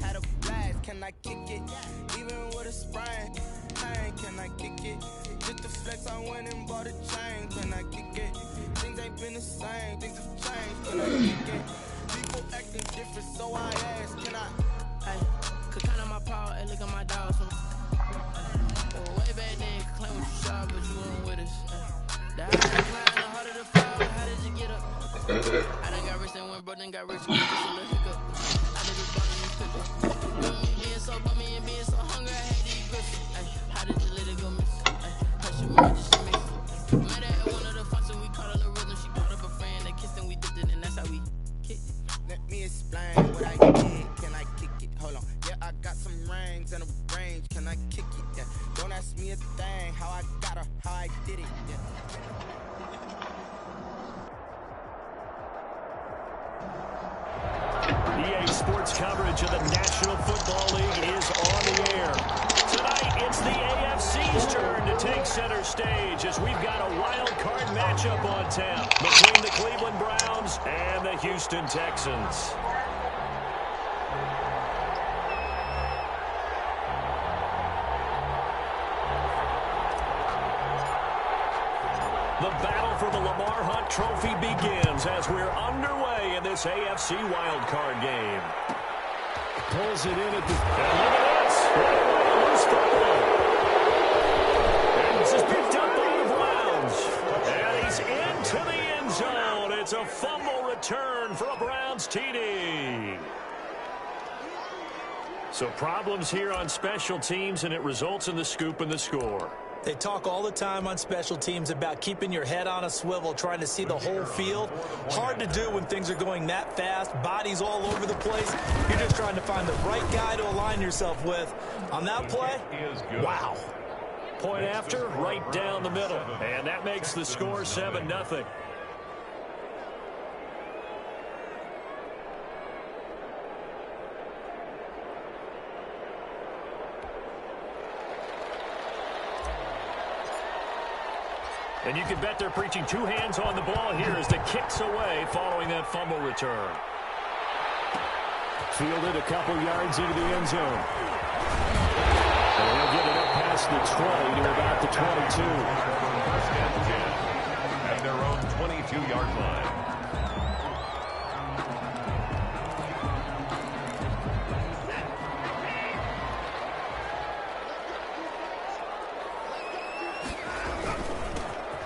Had a blast, can I kick it? Even with a sprain, pain, can I kick it? Just the flex, I went and bought a chain, can I kick it? Things ain't been the same, things have changed, can I kick it? People acting different, so I ask, can I? Hey, could count on my power, hey, look at my dogs. Way back then, could claim what you saw, but you weren't with us. The higher the climb, the harder the fall, how did you get up? I done got rich and went broke, then got rich, just a little hiccup. I did this bottle, you cook it. Me being so bummy and being so hungry, I hate these grips. How did you let it go miss? Hush your mouth, just mix it. Met her at one of the functions, we caught on the rhythm. She called up a friend, they kissed and we dipped it, and that's how we kicked it. Let me explain what I did, can I kick it? Hold on, yeah, I got some rings and a range, can I kick it? Yeah, don't ask me a thing, how I got her, how I did it, yeah. EA Sports coverage of the National Football League is on the air. Tonight, it's the AFC's turn to take center stage as we've got a wild card matchup on tap between the Cleveland Browns and the Houston Texans. The battle for the Lamar Hunt Trophy begins as we're underway in this AFC wildcard game. Pulls it in at the... And look at this! Right away, loose football. And this is picked up out of bounds. And he's into the end zone. It's a fumble return for a Browns TD. So problems here on special teams, and it results in the scoop and the score. They talk all the time on special teams about keeping your head on a swivel, trying to see the whole field. Hard to do when things are going that fast, bodies all over the place. You're just trying to find the right guy to align yourself with. On that play, wow. Point after, right down the middle. And that makes the score 7-0. And you can bet they're preaching two hands on the ball here as the kick's away following that fumble return. Fielded a couple yards into the end zone. And he'll get it up past the 20 to about the 22. First and 10 at their own 22-yard line.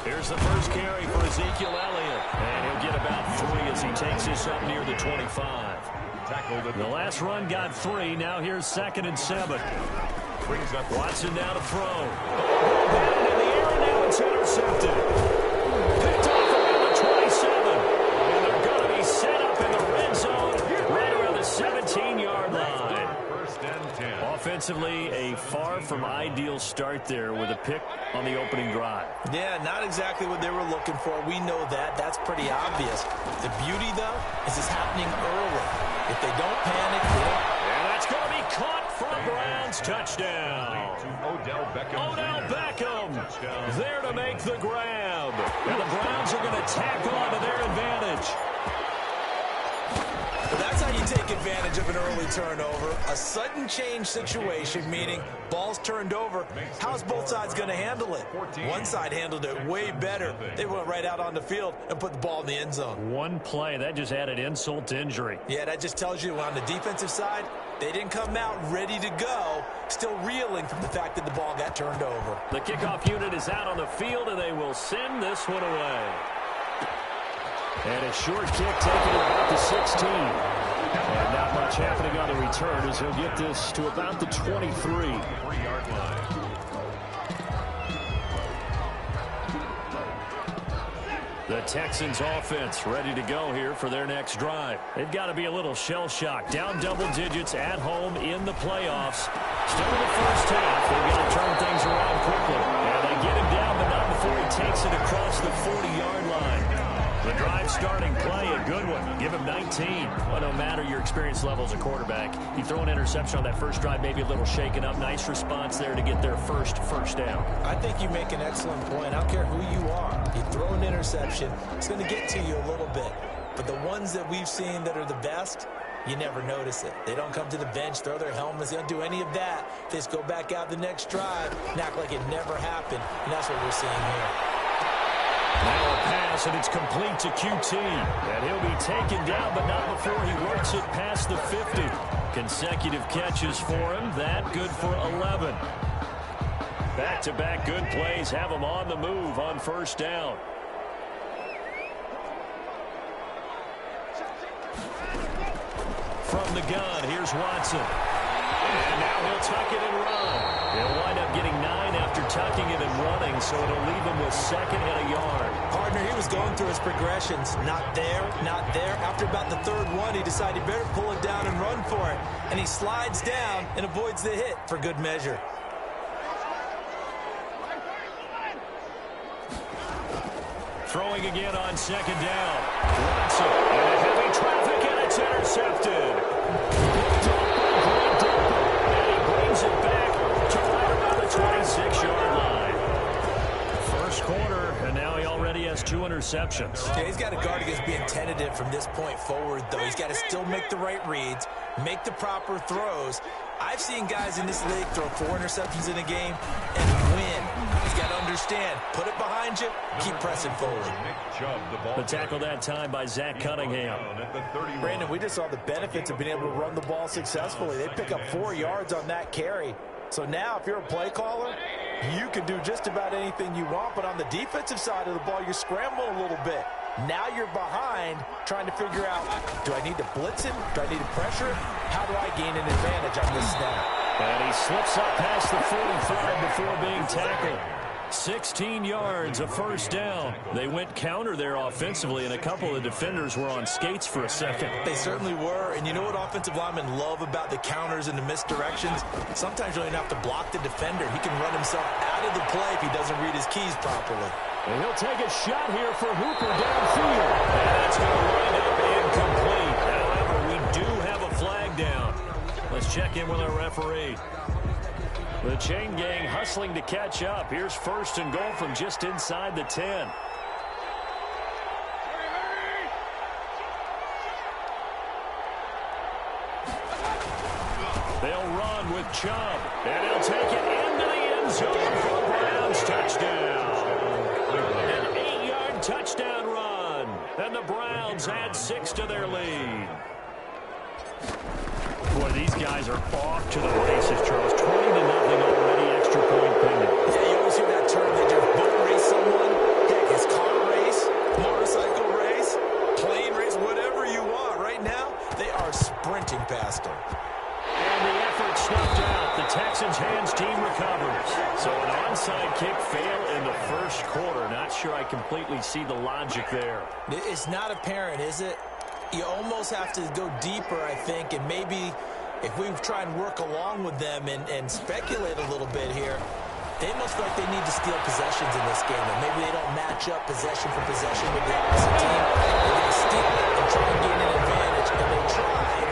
Here's the first carry for Ezekiel Elliott. And he'll get about 3 as he takes this up near the 25. The last run got 3. Now here's 2nd and 7. Brings up Watson now to throw. Down in the air, and now it's intercepted. Picked off around the 27. And they're going to be set up in the red zone right around the 17-yard line. first and 10. Offensively, a far from ideal start there with a pick on the opening drive. Yeah, not exactly what they were looking for. We know that. That's pretty obvious. The beauty, though, is it's happening early. If they don't panic, they don't... And that's going to be caught for a Browns touchdown. Odell Beckham There to make the grab. And the Browns are going to tack on to their advantage. But that's how you take advantage of an early turnover. A sudden change situation, meaning ball's turned over. How's both sides going to handle it? One side handled it way better. They went right out on the field and put the ball in the end zone. One play, that just added insult to injury. Yeah, that just tells you on the defensive side, they didn't come out ready to go, still reeling from the fact that the ball got turned over. The kickoff unit is out on the field, and they will send this one away. And a short kick taken to about the 16. And not much happening on the return as he'll get this to about the 23. 3-yard line. The Texans offense ready to go here for their next drive. They've got to be a little shell-shocked. Down double digits at home in the playoffs. Still in the first half. They've got to turn things around quickly. And they get him down, but not before he takes it across the 40-yard line. The drive starting play, a good one. Give him 19. Well, no matter your experience level as a quarterback, you throw an interception on that first drive, maybe a little shaken up. Nice response there to get their first down. I think you make an excellent point. I don't care who you are. You throw an interception, it's going to get to you a little bit. But the ones that we've seen that are the best, you never notice it. They don't come to the bench, throw their helmets. They don't do any of that. They just go back out the next drive and act like it never happened. And that's what we're seeing here. Now a pass, and it's complete to QT. And he'll be taken down, but not before he works it past the 50. Consecutive catches for him. That good for 11. Back-to-back good plays have him on the move on first down. From the gun, here's Watson. And now he'll tuck it and run. He'll wind up getting 9 after tucking it and running, so it'll leave him with 2nd and a yard. Partner, he was going through his progressions. Not there, not there. After about the 3rd one, he decided he better pull it down and run for it. And he slides down and avoids the hit for good measure. Throwing again on 2nd down. Watson in a heavy traffic, and it's intercepted. Picked up by Green Dipper, and he brings it back to right around the 26-yard line. First quarter, and now he already has 2 interceptions. Yeah, he's got to guard against being tentative from this point forward, though. He's got to still make the right reads, make the proper throws. I've seen guys in this league throw 4 interceptions in a game and win. He's got to understand, put it behind you, keep pressing forward. The tackle that time by Zach Cunningham. Brandon, we just saw the benefits of being able to run the ball successfully. They pick up 4 yards on that carry. So now if you're a play caller, you can do just about anything you want, but on the defensive side of the ball, you're scrambling a little bit. Now you're behind, trying to figure out, do I need to blitz him? Do I need to pressure him? How do I gain an advantage on this snap? And he slips up past the 45 before being tackled. 16 yards, a first down. They went counter there offensively, and a couple of defenders were on skates for a second. They certainly were, and you know what offensive linemen love about the counters and the misdirections? Sometimes you don't even have to block the defender. He can run himself out of the play if he doesn't read his keys properly. And he'll take a shot here for Hooper downfield. And that's going to wind up incomplete. However, we do have a flag down. Let's check in with our referee. The chain gang hustling to catch up. Here's 1st and goal from just inside the 10. They'll run with Chubb. And he'll take it into the end zone for the Browns touchdown. An 8-yard touchdown run. And the Browns add 6 to their lead. Boy, these guys are off to the races, Charles. 20-0 already, extra point pending. Yeah, you always hear that term. They just boat race someone. Heck, it's car race, motorcycle race, plane race, whatever you want. Right now, they are sprinting past them. And the effort snuffed out. The Texans' hands team recovers. So an onside kick fail in the first quarter. Not sure I completely see the logic there. It's not apparent, is it? You almost have to go deeper, I think, and maybe if we try and work along with them and speculate a little bit here, they must feel like they need to steal possessions in this game, and maybe they don't match up possession for possession with the opposite team. They're going to steal it and try and gain an advantage, and they tried,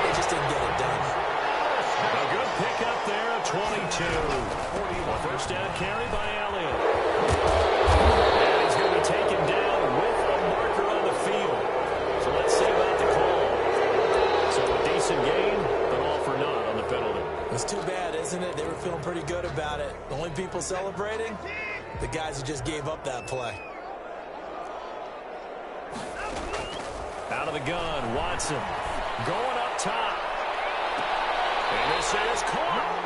they just didn't get it done. A good pickup there of 22. A first down carry by Elliott. And he's going to be taken down with a marker on the field. So let's see about the call. So a decent game, but all for naught on the penalty. It's too bad, isn't it? They were feeling pretty good about it. The only people celebrating, the guys who just gave up that play. Out of the gun, Watson going up top. And this is caught.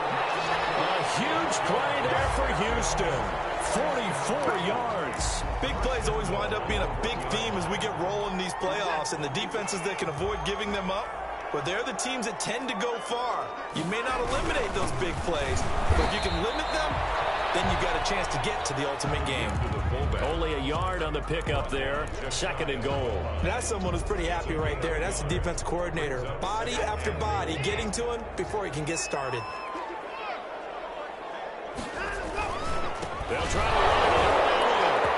A huge play there for Houston. 44 yards. Big plays always wind up being a big theme as we get rolling in these playoffs, and the defenses that can avoid giving them up, but they're the teams that tend to go far. You may not eliminate those big plays, but if you can limit them, then you got a chance to get to the ultimate game. Only a yard on the pickup there. 2nd and goal. That's someone who's pretty happy right there. That's the defense coordinator. Body after body getting to him before he can get started. They'll try to run it.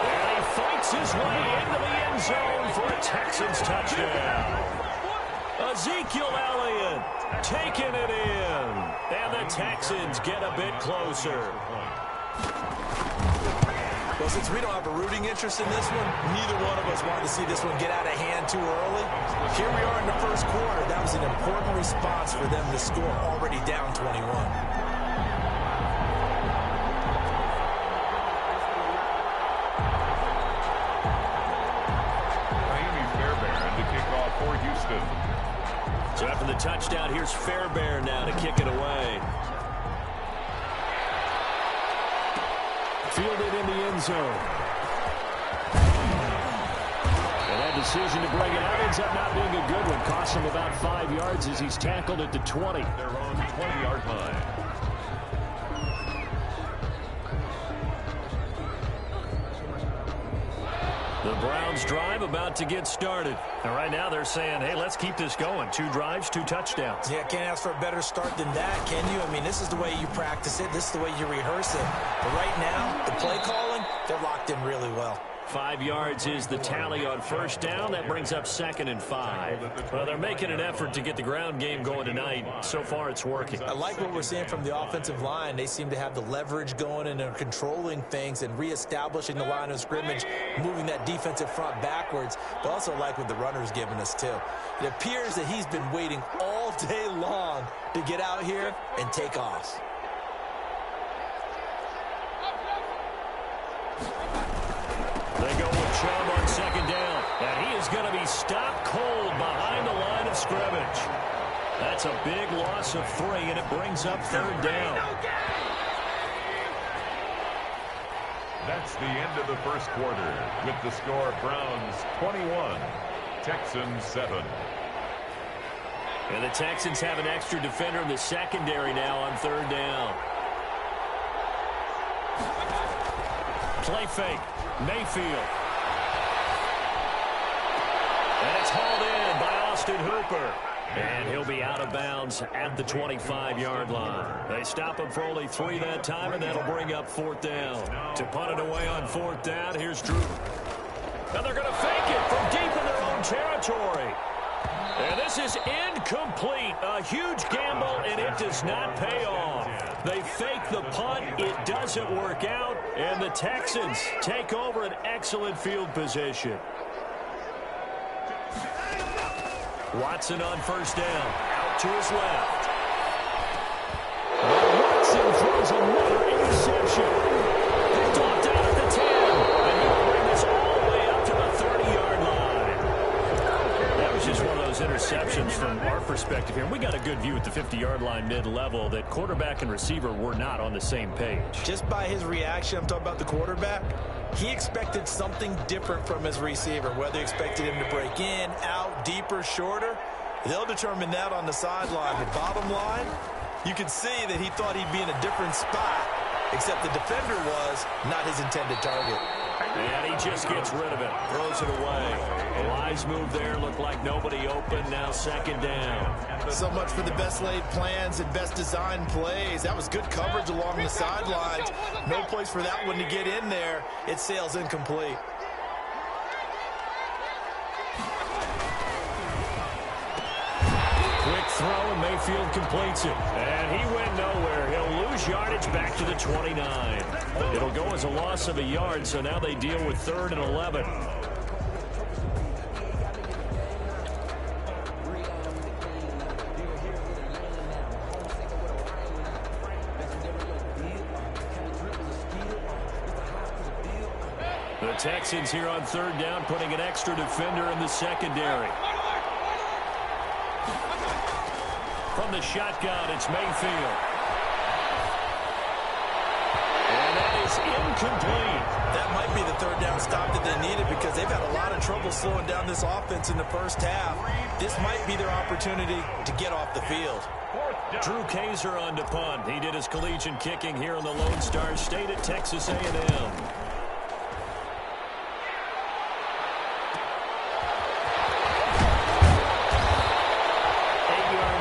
And he fights his way into the end zone for a Texans touchdown. Ezekiel Elliott taking it in. And the Texans get a bit closer. Well, since we don't have a rooting interest in this one, neither one of us wanted to see this one get out of hand too early. Here we are in the first quarter. That was an important response for them to score already down 21. For Houston. So after the touchdown, here's Fairbairn now to kick it away. Fielded in the end zone. And that decision to bring it out ends up not being a good one. Costs him about 5 yards as he's tackled at the 20. Their own 20-yard line. The Browns drive about to get started. And right now they're saying, hey, let's keep this going. 2 drives, 2 touchdowns. Yeah, can't ask for a better start than that, can you? I mean, this is the way you practice it. This is the way you rehearse it. But right now, the play calling, they're locked in really well. 5 yards is the tally on first down. That brings up 2nd and 5. Well, they're making an effort to get the ground game going tonight. So far, it's working. I like what we're seeing from the offensive line. They seem to have the leverage going and they're controlling things and reestablishing the line of scrimmage, moving that defensive front backwards. But also like what the runner's giving us, too. It appears that he's been waiting all day long to get out here and take off. They go with Chubb on 2nd down. And he is going to be stopped cold behind the line of scrimmage. That's a big loss of 3, and it brings up 3rd down. That's the end of the first quarter with the score Browns 21, Texans 7. And the Texans have an extra defender in the secondary now on 3rd down. Play fake. Mayfield. And it's hauled in by Austin Hooper. And he'll be out of bounds at the 25-yard line. They stop him for only 3 that time, and that'll bring up 4th down. To punt it away on 4th down, here's Drew. And they're going to fake it from deep in their own territory. And this is incomplete. A huge gamble, and it does not pay off. They fake the punt. It doesn't work out, and the Texans take over an excellent field position. Watson on 1st down. Out to his left. Watson throws another interception. Picked off down at the 10. And he will bring this all the way up to the 30-yard line. That was just one of those interceptions from our perspective here. We got a good view at the 50-yard line mid-level that quarterback and receiver were not on the same page. Just by his reaction, I'm talking about the quarterback, he expected something different from his receiver, whether he expected him to break in, out, deeper, shorter. They'll determine that on the sideline. But bottom line, you can see that he thought he'd be in a different spot, except the defender was not his intended target. And he just gets rid of it, throws it away. The wise move there, looked like nobody open, now 2nd down. So much for the best laid plans and best designed plays. That was good coverage along the sidelines. No place for that one to get in there. It sails incomplete. Quick throw, and Mayfield completes it. And he went nowhere. He'll lose yardage back to the 29. It'll go as a loss of a yard, so now they deal with 3rd and 11. The Texans here on 3rd down, putting an extra defender in the secondary. From the shotgun, it's Mayfield. And that is incomplete. That might be the 3rd down stop that they needed because they've had a lot of trouble slowing down this offense in the first half. This might be their opportunity to get off the field. Drew Kaiser on to punt. He did his collegiate kicking here in the Lone Star State at Texas A&M.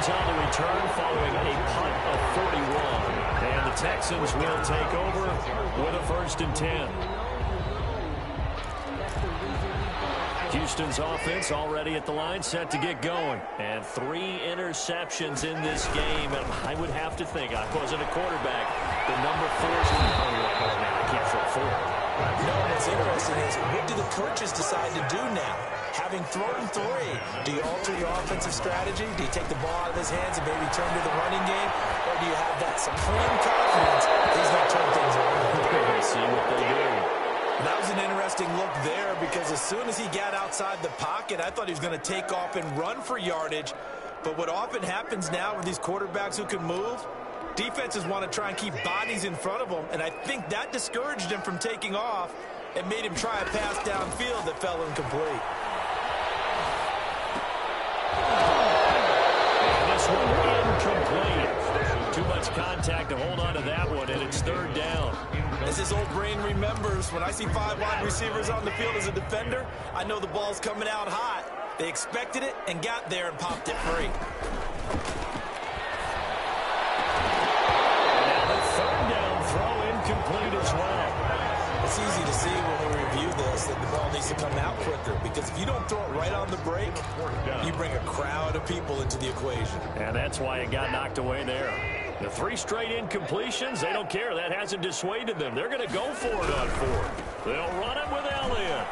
On the return following a punt of 41. And the Texans will take over with a 1st and 10. Houston's offense already at the line, set to get going. And 3 interceptions in this game. And I would have to think, I wasn't a quarterback, the number 4 is I can't throw 4. No, what's interesting is, what do the coaches decide to do now? Having thrown 3, do you alter your offensive strategy? Do you take the ball out of his hands and maybe turn to the running game? Or do you have that supreme confidence he's going to turn things around? See what they do. That was an interesting look there, because as soon as he got outside the pocket, I thought he was going to take off and run for yardage. But what often happens now with these quarterbacks who can move, defenses want to try and keep bodies in front of them, and I think that discouraged him from taking off and made him try a pass downfield that fell incomplete. And this one incomplete. Too much contact to hold on to that one, and it's 3rd down. As his old brain remembers, when I see 5 wide receivers on the field as a defender, I know the ball's coming out hot. They expected it and got there and popped it free. And now the 3rd down throw incomplete as well. It's easy to see when we review this that the ball needs to come out quicker, because if you don't throw it right on the break, you bring a crowd of people into the equation. And that's why it got knocked away there. The 3 straight incompletions, they don't care. That hasn't dissuaded them. They're going to go for it on 4th. They'll run it with Elliott.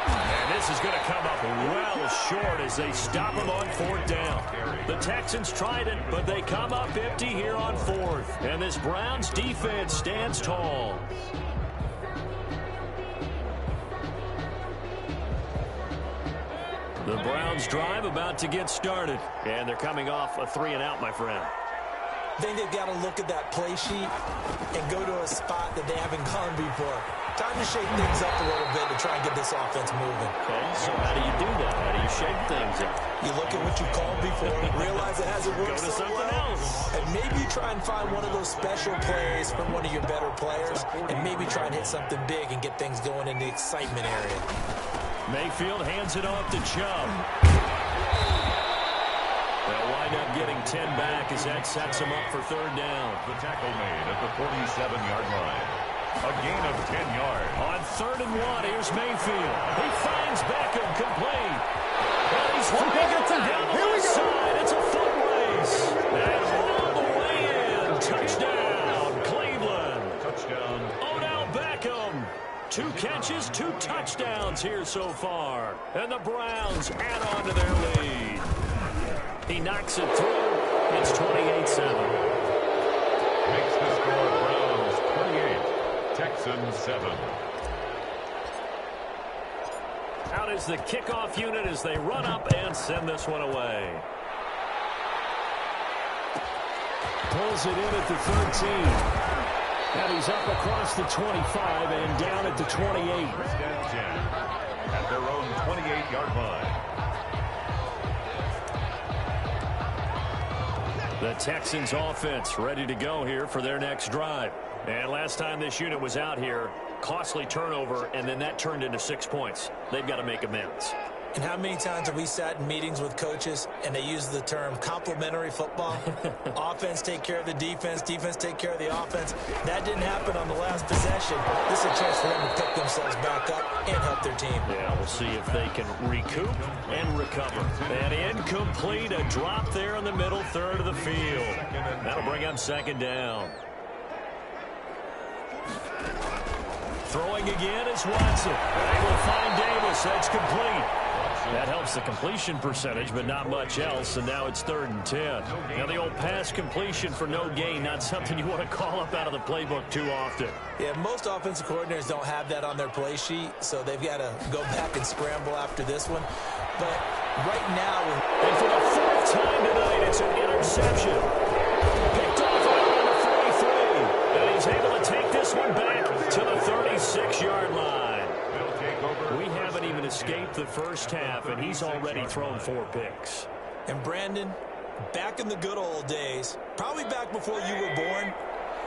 And this is going to come up well short as they stop him on 4th down. The Texans tried it, but they come up empty here on 4th. And this Browns defense stands tall. The Browns drive about to get started. And they're coming off a 3-and-out, my friend. I think they've got to look at that play sheet and go to a spot that they haven't gone before. Time to shake things up a little bit to try and get this offense moving. Okay, so how do you do that? How do you shake things up? You look at what you called before, realize it hasn't worked Go to so something well, else. and maybe you try and find one of those special plays from one of your better players, and maybe try and hit something big and get things going in the excitement area. Mayfield hands it off to Chubb. They'll wind up getting 10 back as that sets them up for 3rd down. The tackle made at the 47-yard line. A gain of 10 yards. On 3rd and 1, here's Mayfield. He finds Beckham complete. And he's flying down the left side. It's a foot race. And all the way in. Touchdown, Cleveland. Touchdown. Odell Beckham. 2 catches, 2 touchdowns here so far. And the Browns add on to their lead. He knocks it through. It's 28-7. Makes the score Browns 28, Texans 7. Out is the kickoff unit as they run up and send this one away. Pulls it in at the 13. And he's up across the 25 and down at the 28. First and 10 at their own 28-yard line. The Texans offense ready to go here for their next drive. And last time this unit was out here, costly turnover, and then that turned into 6 points. They've got to make amends. And how many times have we sat in meetings with coaches and they use the term complementary football? Offense take care of the defense, defense take care of the offense. That didn't happen on the last possession. This is a chance for them to pick themselves back up and help their team. Yeah, we'll see if they can recoup and recover. And incomplete, a drop there in the middle 3rd of the field. That'll bring up 2nd down. Throwing again is Watson. They will find Davis. That's complete. That helps the completion percentage, but not much else, and now it's 3rd and 10. Now the old pass completion for no gain, not something you want to call up out of the playbook too often. Yeah, most offensive coordinators don't have that on their play sheet, so they've got to go back and scramble after this one. But right now, and for the 4th time tonight, it's an interception. Picked off around the 43, and he's able to take this one back to the 36-yard line. We haven't even escaped the first half, and he's already thrown 4 picks. And Brandon, back in the good old days, probably back before you were born,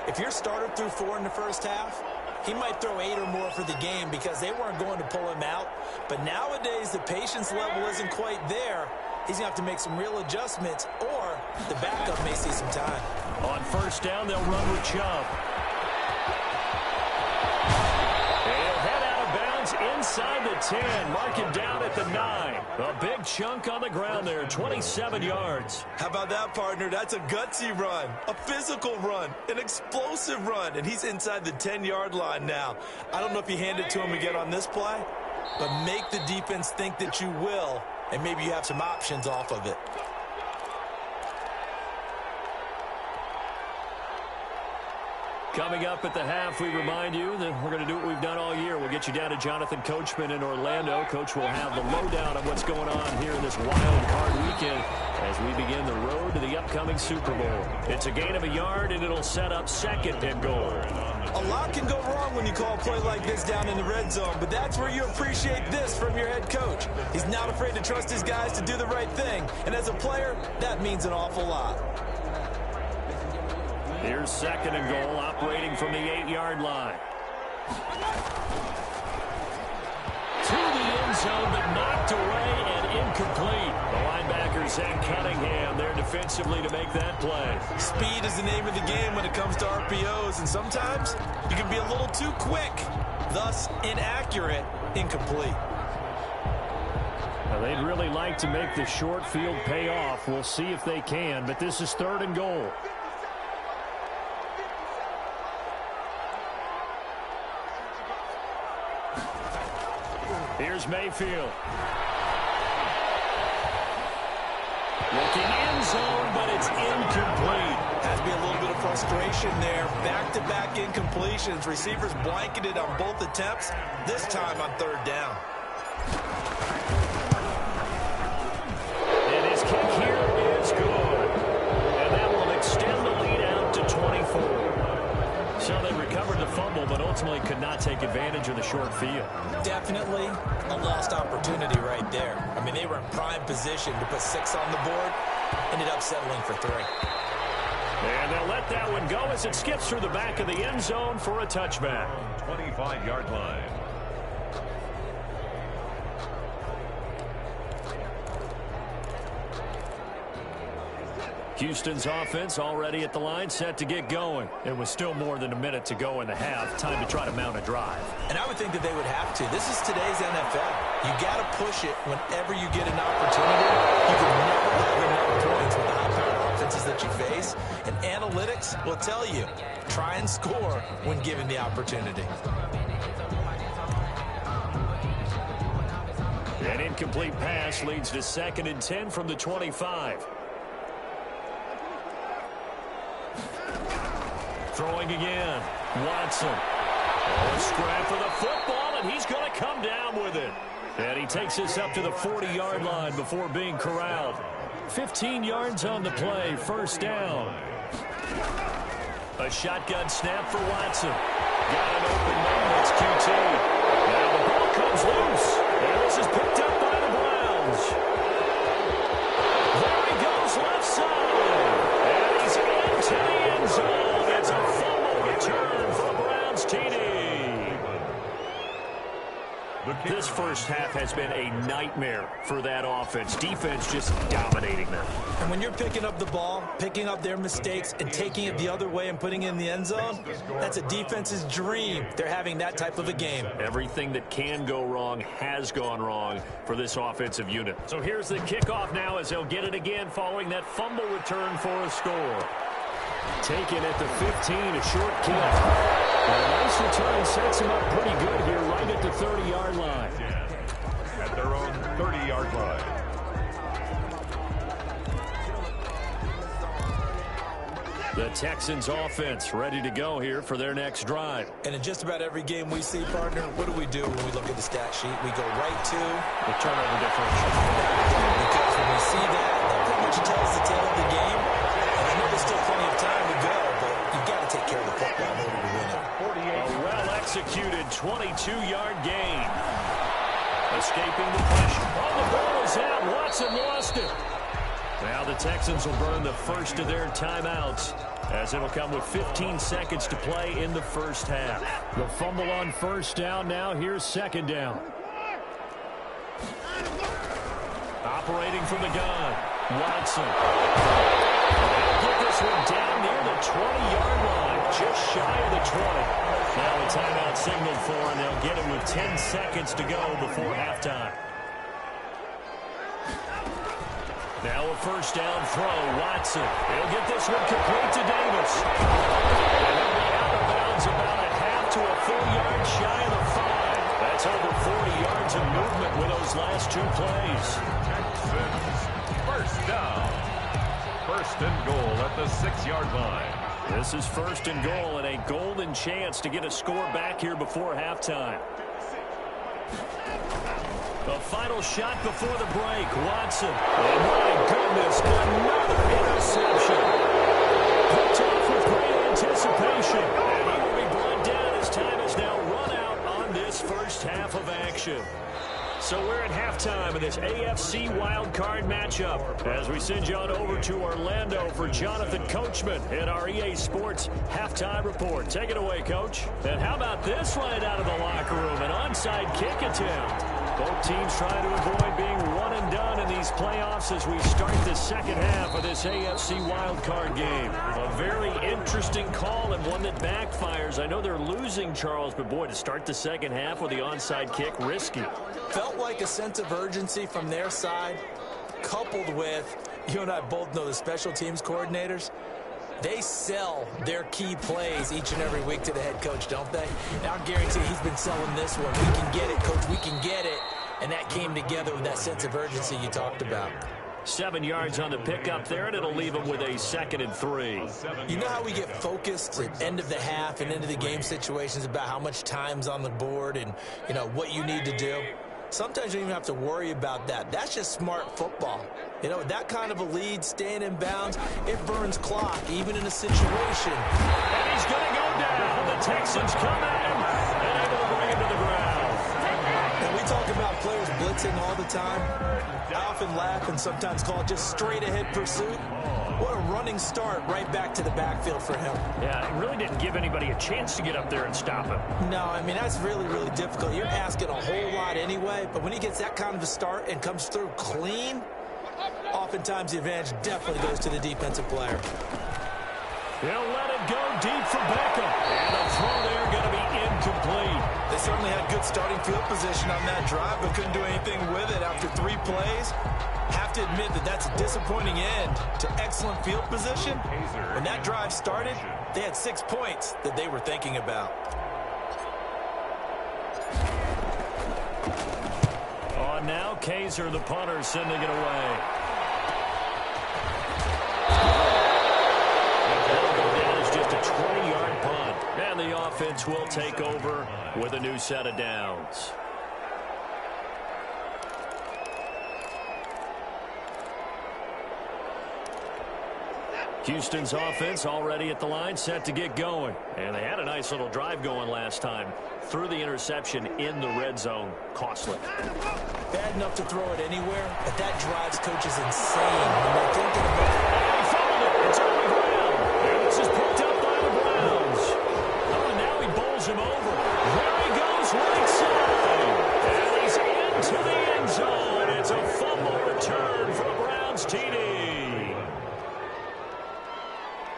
if your starter threw 4 in the first half, he might throw 8 or more for the game because they weren't going to pull him out. But nowadays, the patience level isn't quite there. He's going to have to make some real adjustments, or the backup may see some time. On 1st down, they'll run with Chubb. inside the 10. Mark him down at the 9. A big chunk on the ground there, 27 yards. How about that, partner? That's a gutsy run, a physical run, an explosive run, and he's inside the 10-yard line now. I don't know if you hand it to him again on this play, but make the defense think that you will, and maybe you have some options off of it. Coming up at the half, we remind you that we're going to do what we've done all year. We'll get you down to Jonathan Coachman in Orlando. Coach will have the lowdown on what's going on here in this wild card weekend as we begin the road to the upcoming Super Bowl. It's a gain of a yard, and it'll set up 2nd and goal. A lot can go wrong when you call a play like this down in the red zone, but that's where you appreciate this from your head coach. He's not afraid to trust his guys to do the right thing, and as a player, that means an awful lot. Here's 2nd and goal, operating from the 8-yard line. To the end zone, but knocked away and incomplete. The linebackers and Cunningham there defensively to make that play. Speed is the name of the game when it comes to RPOs, and sometimes you can be a little too quick, thus inaccurate, incomplete. Now, they'd really like to make the short field pay off. We'll see if they can, but this is 3rd and goal. Here's Mayfield. Looking end zone, but it's incomplete. Has to be a little bit of frustration there. Back-to-back incompletions. Receivers blanketed on both attempts, this time on 3rd down. And his kick here is good. And that will extend the lead out to 24. So they recovered the fumble, but ultimately could not take advantage of the short field. Definitely a lost opportunity right there. I mean, they were in prime position to put 6 on the board, ended up settling for 3. And they'll let that one go as it skips through the back of the end zone for a touchback. 25-yard line. Houston's offense already at the line, set to get going. It was still more than a minute to go in the half. Time to try to mount a drive. And I would think that they would have to. This is today's NFL. You got to push it whenever you get an opportunity. You can never have enough points with the high-powered offenses that you face. And analytics will tell you, try and score when given the opportunity. An incomplete pass leads to 2nd and 10 from the 25. Throwing again. Watson. Scrap for the football, and he's going to come down with it. And he takes this up to the 40-yard line before being corralled. 15 yards on the play, 1st down. A shotgun snap for Watson. Got an open man, it's QT. Now the ball comes loose, and this is picked up by the Browns. There he goes, left side. And he's into the end zone. It's a fumble return for the Browns TD. This first half has been a nightmare for that offense. Defense just dominating them. And when you're picking up the ball, picking up their mistakes, and taking it the other way and putting it in the end zone, that's a defense's dream. They're having that type of a game. Everything that can go wrong has gone wrong for this offensive unit. So here's the kickoff now as they'll get it again following that fumble return for a score. Taken at the 15, a short kick. A nice return sets him up pretty good here right at the 30-yard line. At their own 30-yard line. The Texans offense ready to go here for their next drive. And in just about every game we see, partner, what do we do when we look at the stat sheet? We go right to the turnover differential. Because when we see that, that pretty much tells the tale of the game. And I know there's still plenty of time to go, but you've got to take care of the football in order to win it. A well-executed 22-yard gain. Escaping the pressure. Oh, the ball is out. Watson lost it. Now the Texans will burn the first of their timeouts as it'll come with 15 seconds to play in the first half. The fumble on 1st down now. Here's 2nd down. Operating from the gun. Watson. They'll get this one down near the 20-yard line. Just shy of the 20. Now a timeout signaled for, and they'll get it with 10 seconds to go before halftime. Now a first down throw. Watson. He'll get this one complete to Davis. And he'll be out of bounds about a half to a full yard shy of the 5. That's over 40 yards of movement with those last 2 plays. Texans first down. First and goal at the 6-yard line. This is first and goal and a golden chance to get a score back here before halftime. A final shot before the break. Watson. Oh, my goodness. Another interception. Picked off with great anticipation. And he will be brought down as time has now run out on this first half of action. So we're at halftime of this AFC wildcard matchup as we send you on over to Orlando for Jonathan Coachman in our EA Sports halftime report. Take it away, Coach. And how about this right out of the locker room? An onside kick attempt. Both teams trying to avoid being one and done in these playoffs as we start the second half of this AFC wildcard game. A very interesting call and one that backfires. I know they're losing, Charles, but boy, to start the second half with the onside kick, risky. Felt like a sense of urgency from their side, coupled with, you and I both know the special teams coordinators, they sell their key plays each and every week to the head coach, don't they? Now, I guarantee he's been selling this one. We can get it, Coach. We can get it. And that came together with that sense of urgency you talked about. 7 yards on the pickup there, and it'll leave them with a 2nd and 3. You know how we get focused at end of the half and into the game situations about how much time's on the board and, you know, what you need to do? Sometimes you don't even have to worry about that. That's just smart football. You know, that kind of a lead, staying in bounds, it burns clock, even in a situation. And he's going to go down. The Texans come at him and able to bring him to the ground. And we talk about players blitzing all the time. I often laugh and sometimes call it just straight-ahead pursuit. What a running start right back to the backfield for him. Yeah, it really didn't give anybody a chance to get up there and stop him. No, I mean, that's really, really difficult. You're asking a whole lot anyway, but when he gets that kind of a start and comes through clean, oftentimes the advantage definitely goes to the defensive player. He'll let it go deep for Beckham. And the throw there going to be incomplete. They certainly had good starting field position on that drive, but couldn't do anything with it after 3 plays. Have to admit that that's a disappointing end to excellent field position. When that drive started, they had 6 points that they were thinking about. On now, Kaiser, the punter, sending it away. That is just a 20-yard punt. And the offense will take over with a new set of downs. Houston's offense already at the line, set to get going. And they had a nice little drive going last time. Threw the interception in the red zone. Costly. Bad enough to throw it anywhere, but that drives coaches insane when they're thinking about it. And he fumbled it. It's on the ground. And this is picked up by the Browns. Oh, and now he bowls him over. There he goes, right side. And he's into the end zone. It's a fumble return for the Browns TD.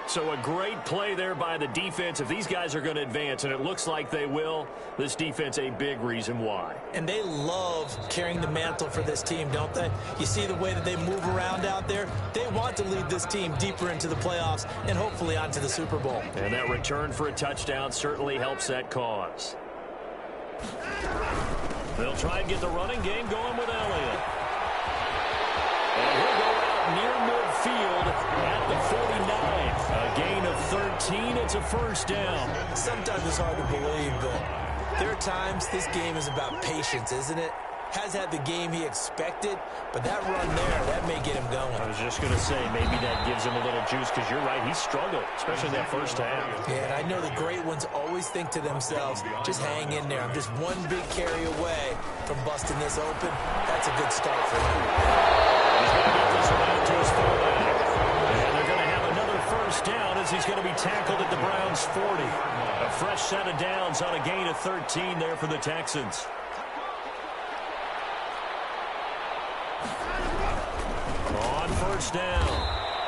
So a great play there by the defense. If these guys are going to advance, and it looks like they will, this defense a big reason why. And they love carrying the mantle for this team, don't they? You see the way that they move around out there? They want to lead this team deeper into the playoffs and hopefully onto the Super Bowl. And that return for a touchdown certainly helps that cause. They'll try and get the running game going with Elliott. And he'll go out near midfield at the 49. A gain of 13. It's a first down. Sometimes it's hard to believe, but there are times this game is about patience, isn't it? Has had the game he expected, but that run there, that may get him going. I was just going to say, maybe that gives him a little juice, because you're right, he struggled, especially that first half. Yeah, and I know the great ones always think to themselves, just hang in there. I'm just one big carry away from busting this open. That's a good start for him. He's going to get this around to his fullback. And they're going to have another first down as he's going to be tackled at the Browns' 40. A fresh set of downs on a gain of 13 there for the Texans. On first down,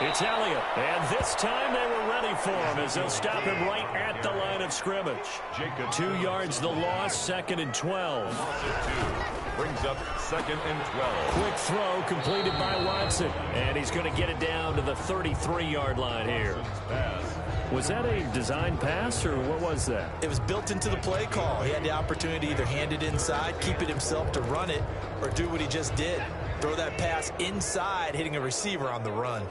It's Elliott, and this time they were ready for him as they'll stop him right at the line of scrimmage. 2 yards the loss, 2nd and 12. Brings up 2nd and 12. Quick throw completed by Watson, and he's going to get it down to the 33-yard line here. Was that a design pass, or what was that? It was built into the play call. He had the opportunity to either hand it inside, keep it himself to run it, or do what he just did. Throw that pass inside, hitting a receiver on the run.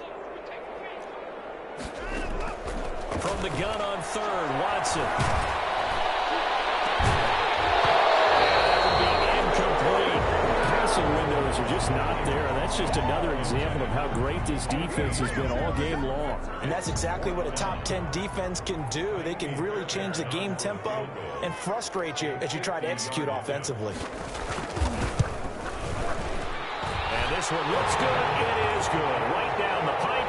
From the gun on 3rd, Watson. Incomplete. Passing windows are just not there. That's just another example of how great this defense has been all game long. And that's exactly what a top 10 defense can do. They can really change the game tempo and frustrate you as you try to execute offensively. And this one looks good. It is good. Right down the pipe.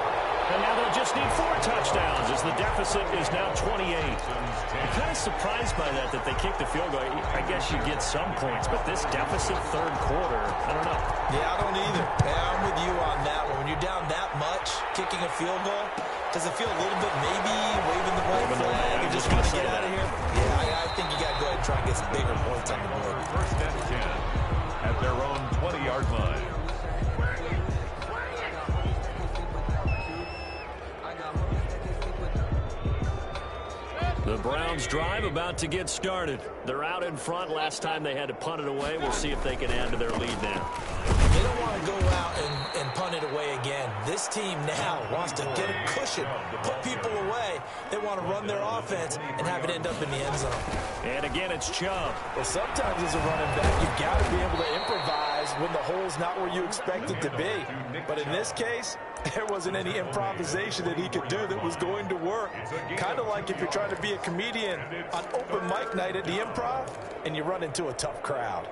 And now they'll just need 4 touchdowns as the deficit is now 28. I'm kind of surprised by that they kicked the field goal. I guess you get some points, but this deficit 3rd quarter, I don't know. Yeah, I don't either. Yeah, I'm with you on that one. When you're down that much, kicking a field goal, does it feel a little bit maybe waving the white flag and just trying to get out of here? Yeah, I think you got to go ahead and try and get some bigger points on the board. 1st and 10 at their own 20-yard line. The Browns drive about to get started. They're out in front. Last time they had to punt it away. We'll see if they can add to their lead now. They don't want to go out and punt it away again. This team now wants to get a cushion, put people away. They want to run their offense and have it end up in the end zone. And again, it's Chubb. Well, sometimes as a running back, you've got to be able to improvise when the hole's not where you expect it to be. But in this case, there wasn't any improvisation that he could do that was going to work. Kind of like if you're trying to be a comedian on open mic night at the Improv and you run into a tough crowd.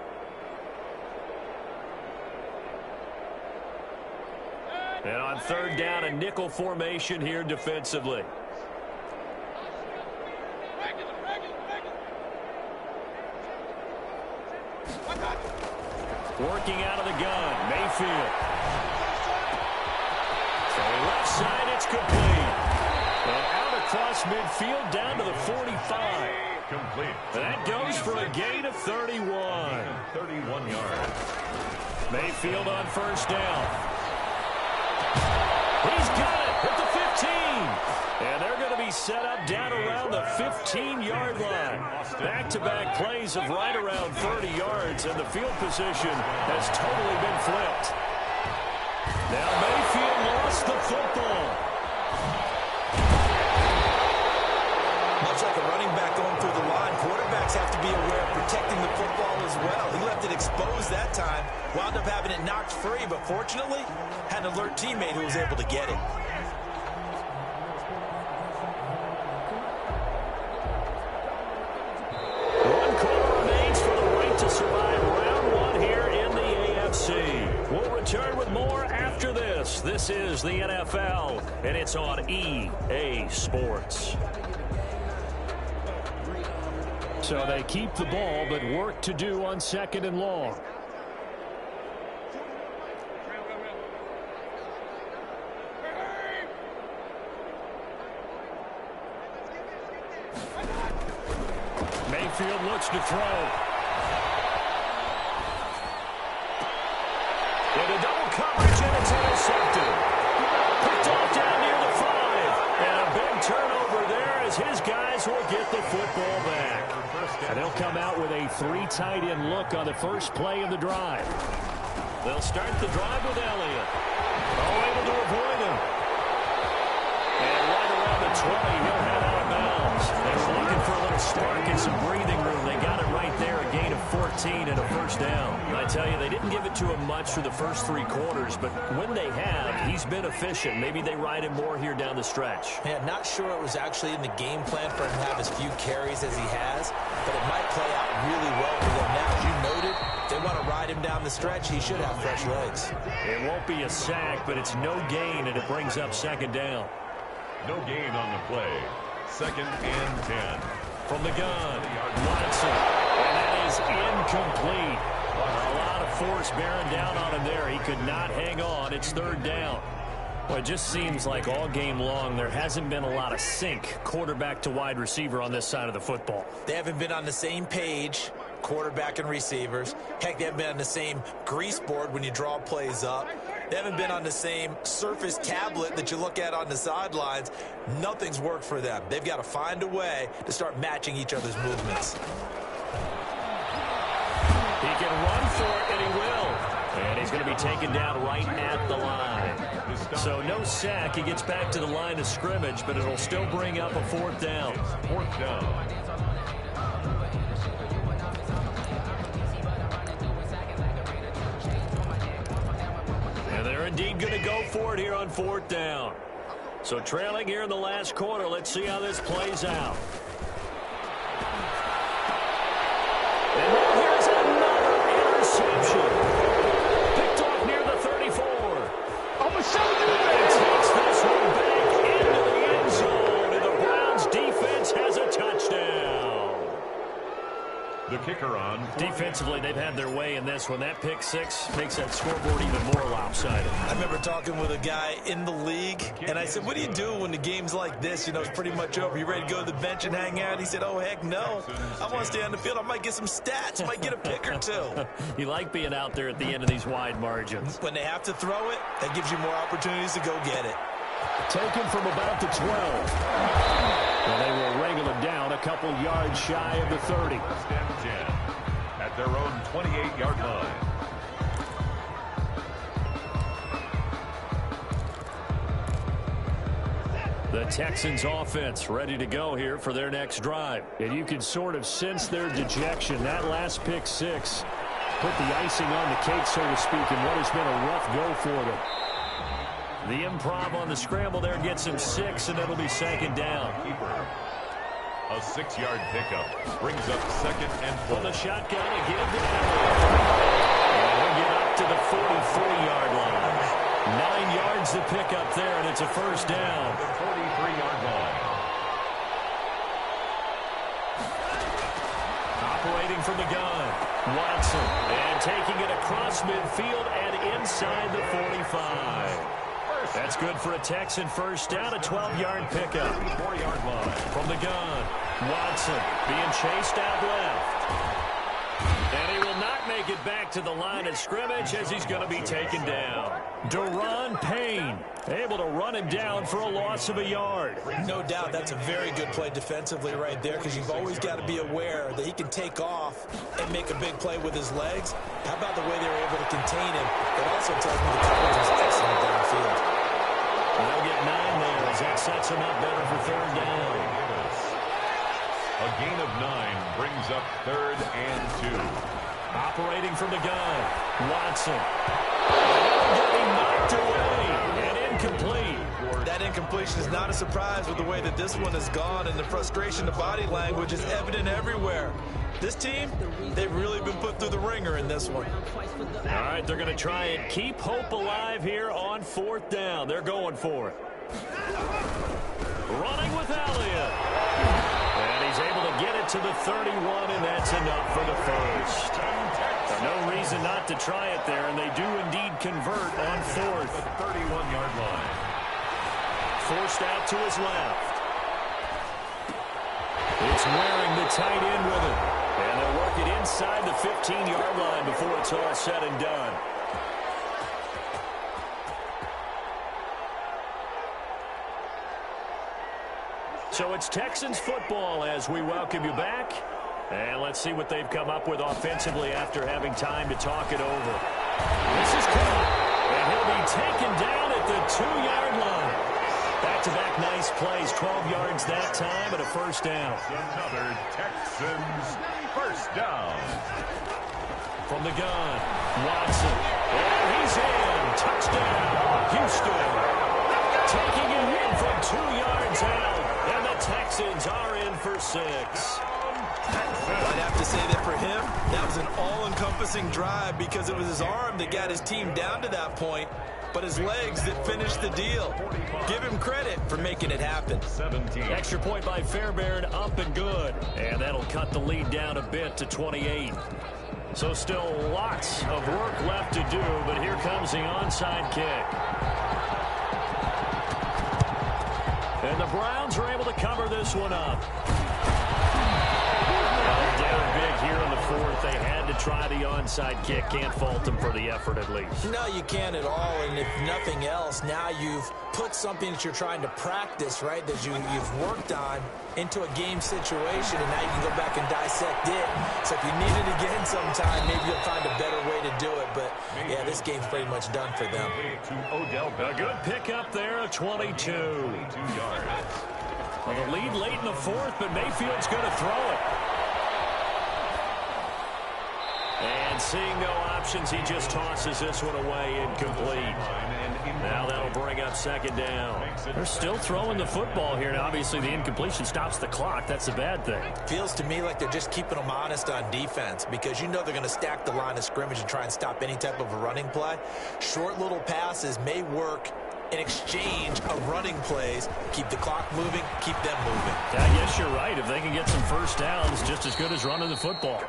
And on 3rd down, a nickel formation here defensively. Working out of the gun, Mayfield. Left side, it's complete. And out across midfield, down to the 45. Complete. And that goes for a gain of 31. 31 yards. Mayfield on 1st down. He's got it at the 15. And they're going to be set up down around the 15-yard line. Back-to-back plays of right around 30 yards, and the field position has totally been flipped. Now Mayfield lost the football. Much like a running back going through the line, quarterbacks have to be aware of protecting the football as well. He left it exposed that time, wound up having it knocked free, but fortunately, had an alert teammate who was able to get it. One quarter remains for the right to survive round 1 here in the AFC. We'll return with more after this. This is the NFL, and it's on EA Sports. So they keep the ball, but work to do on 2nd and long. Mayfield looks to throw. Into double coverage, and it's intercepted. Picked off down near the 5. And a big turnover there as his guys will get the football back. And they'll come out with a 3 tight end look on the first play of the drive. They'll start the drive with Elliott. Able to avoid him. And right around the 20, he'll head out of bounds. They were looking for a little spark and some breathing room. They got it right there, a gain of 14 and a 1st down. And I tell you, they didn't give it to him much for the first 3 quarters, but when they have, he's been efficient. Maybe they ride him more here down the stretch. Yeah, not sure it was actually in the game plan for him to have as few carries as he has, but it might play out really well for them now. As you noted, they want to ride him down the stretch. He should have fresh legs. It won't be a sack, but it's no gain, and it brings up 2nd down. No gain on the play. 2nd and 10. From the gun, Watson. And that is incomplete. A lot of force bearing down on him there. He could not hang on. It's 3rd down. Well, it just seems like all game long there hasn't been a lot of sync quarterback to wide receiver on this side of the football. They haven't been on the same page, quarterback and receivers. Heck, they haven't been on the same grease board when you draw plays up. They haven't been on the same Surface tablet that you look at on the sidelines. Nothing's worked for them. They've got to find a way to start matching each other's movements. He can run for it, and he will. And he's going to be taken down right at the line. So no sack. He gets back to the line of scrimmage, but it'll still bring up a 4th down. 4th down. And they're indeed going to go for it here on 4th down. So trailing here in the last quarter. Let's see how this plays out. And then here's another interception. Picked off near the 34. I'm going to show you that. And takes this one back into the end zone. And the Browns defense has a touchdown. The kicker on. Defensively, they've had their way in this one. That pick 6 makes that scoreboard even more lopsided. I remember talking with a guy in the league, and I said, what do you do when the game's like this? You know, it's pretty much over. You ready to go to the bench and hang out? He said, oh, heck no. I want to stay on the field. I might get some stats. I might get a pick or two. You like being out there at the end of these wide margins. When they have to throw it, that gives you more opportunities to go get it. Taken from about the 12. Well, they will wrangle it down a couple yards shy of the 30. At their own 28-yard line. The Texans offense ready to go here for their next drive. And you can sort of sense their dejection. That last pick 6 put the icing on the cake, so to speak, in what has been a rough go for them. The improv on the scramble there gets him 6, and it'll be 2nd down. A 6-yard pickup brings up 2nd and 4. From the shotgun again. And we'll get up to the 44-yard line. 9 yards to pick up there, and it's a 1st down. The 43-yard line. Operating from the gun, Watson. And taking it across midfield and inside the 45. That's good for a Texan 1st down, a 12-yard pickup. 34-yard line. From the gun, Watson being chased out left. And he will not make it back to the line of scrimmage as he's going to be taken down. Daron Payne able to run him down for a loss of a yard. No doubt that's a very good play defensively right there, because you've always got to be aware that he can take off and make a big play with his legs. How about the way they were able to contain him? It also tells me the coverage was excellent downfield. They'll get 9 there as that sets him up better for 3rd down. A gain of 9 brings up 3rd and 2. Operating from the gun, Watson. Getting knocked away and incomplete. That incompletion is not a surprise with the way that this one has gone, and the frustration, the body language is evident everywhere. This team, they've really been put through the ringer in this one. All right, they're going to try and keep hope alive here on 4th down. They're going for it. Running with Elliott. And he's able to get it to the 31, and that's enough for the 1st. No reason not to try it there, and they do indeed convert on 4th. The 31-yard line. Forced out to his left. It's wearing the tight end with it. And they'll work it inside the 15-yard line before it's all said and done. So it's Texans football as we welcome you back. And let's see what they've come up with offensively after having time to talk it over. This is caught. And he'll be taken down at the 2-yard line. Back-to-back nice plays, 12 yards that time and a 1st down. Another Texans 1st down. From the gun, Watson. And he's in. Touchdown, Houston. Taking it in from 2 yards out. And the Texans are in for 6. I'd have to say that for him, that was an all-encompassing drive, because it was his arm that got his team down to that point, but his legs that finished the deal. Give him credit for making it happen. 17. Extra point by Fairbairn, up and good. And that'll cut the lead down a bit to 28. So still lots of work left to do, but here comes the onside kick. And the Browns are able to cover this one up. Down big here in the fourth. They had to try the onside kick. Can't fault them for the effort at least. No, you can't at all. And if nothing else, now you've put something that you're trying to practice, right, that you've worked on into a game situation, and now you can go back and dissect it. So if you need it again sometime, maybe you'll find a better way to do it. But, yeah, this game's pretty much done for them. A good pickup there, a 22. Well, the lead late in the fourth, but Mayfield's going to throw it. And seeing no options, he just tosses this one away, incomplete. Now that'll bring up second down. They're still throwing the football here. Now, obviously, the incompletion stops the clock. That's a bad thing. Feels to me like they're just keeping them honest on defense because you know they're going to stack the line of scrimmage and try and stop any type of a running play. Short little passes may work in exchange of running plays. Keep the clock moving, keep them moving. I guess you're right. If they can get some first downs, just as good as running the football.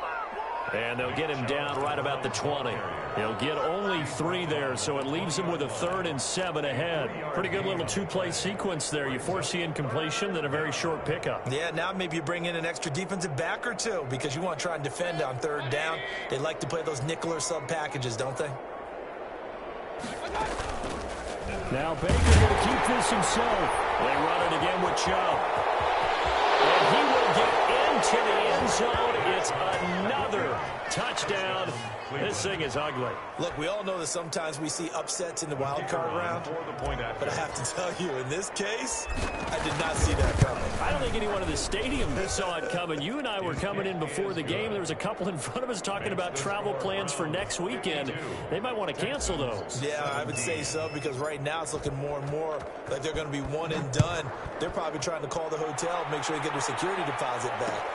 And they'll get him down right about the 20. He'll get only 3 there, so it leaves him with a 3rd and 7 ahead. Pretty good little 2-play sequence there. You force the incompletion, then a very short pickup. Yeah, now maybe you bring in an extra defensive back or two because you want to try and defend on 3rd down. They like to play those nickel or sub packages, don't they? Now Baker going to keep this himself. They run it again with Chubb. And he will get into the end zone. It's another touchdown. This thing is ugly. Look, we all know that sometimes we see upsets in the wild card round. But I have to tell you, in this case, I did not see that coming. I don't think anyone in the stadium saw it coming. You and I were coming in before the game. There was a couple in front of us talking about travel plans for next weekend. They might want to cancel those. Yeah, I would say so because right now it's looking more and more like they're going to be one and done. They're probably trying to call the hotel, make sure they get their security deposit back.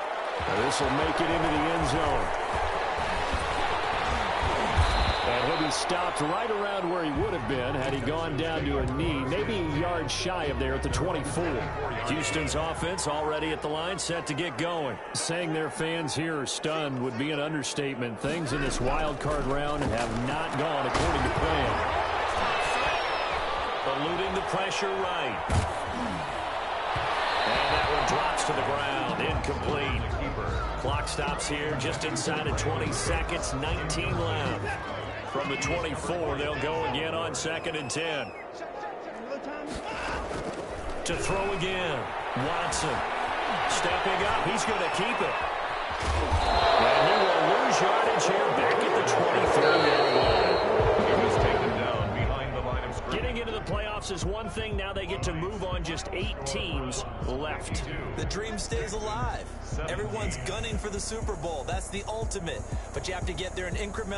This will make it into the end zone. And he'll be stopped right around where he would have been had he gone down to a knee, maybe a yard shy of there at the 24. Houston's offense already at the line, set to get going. Saying their fans here are stunned would be an understatement. Things in this wild card round have not gone according to plan. Eluding the pressure right. And that one drops to the ground, incomplete. Clock stops here just inside of 20 seconds, 19 left. From the 24, they'll go again on 2nd and 10. To throw again, Watson. Stepping up, he's going to keep it. And he will lose yardage here back at the 23-yard line. He was taken down behind the line of scrimmage. Getting into the playoffs is one thing. Now they get to move on. Just 8 teams left. The dream stays alive. Everyone's gunning for the Super Bowl. That's the ultimate. But you have to get there in incremental